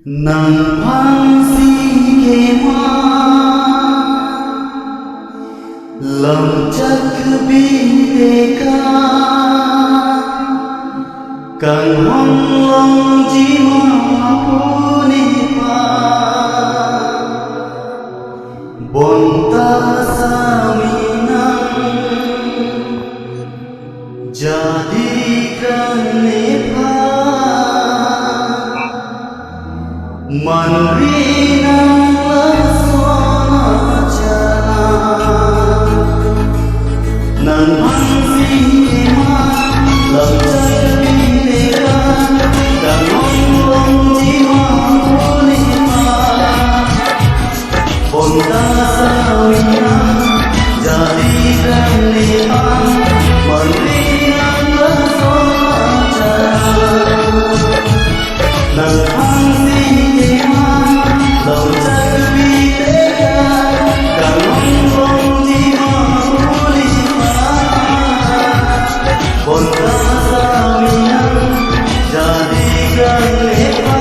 Nang pangsi lòng chắc bi đề ca càng hong long ji ma puni pa bonta saminang jadikan nepa manrinang lasona jalan nan pangsi lòng chắc bi đề ca càng hong long ji ma puni pa bonta saminang jadikan nepa manrinang lasona jalan nan pangsi lòng chắc bi đề ca càng hong long ji ma puni pa bonta saminang jadikan nepa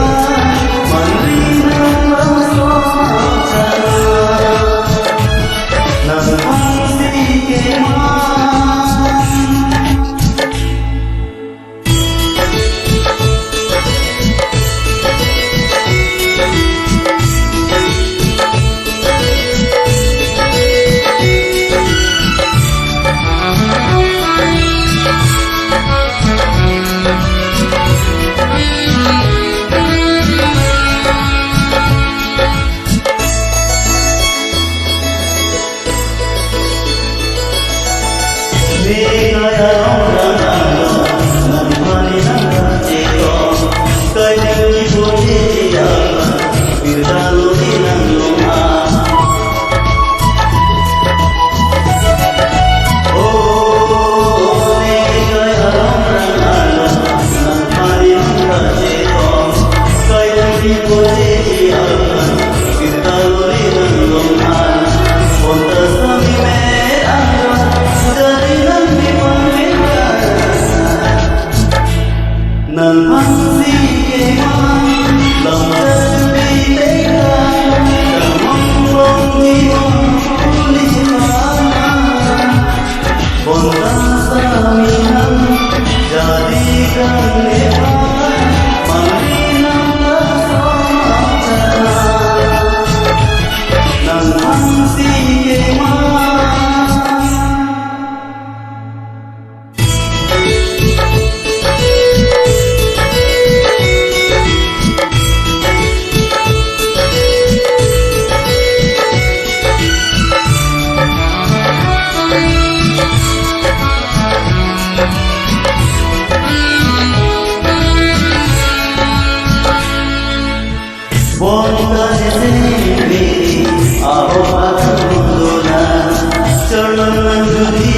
manrinang lasona jalan nan pangsi nan pangsi lòng chắc bi đề ca càng hong long ji ma puni pa bonta saminang jadikan nepa manrinang lasona jalan nan pangsi bonta sendiri, aku akan berdoa, jangan menjadi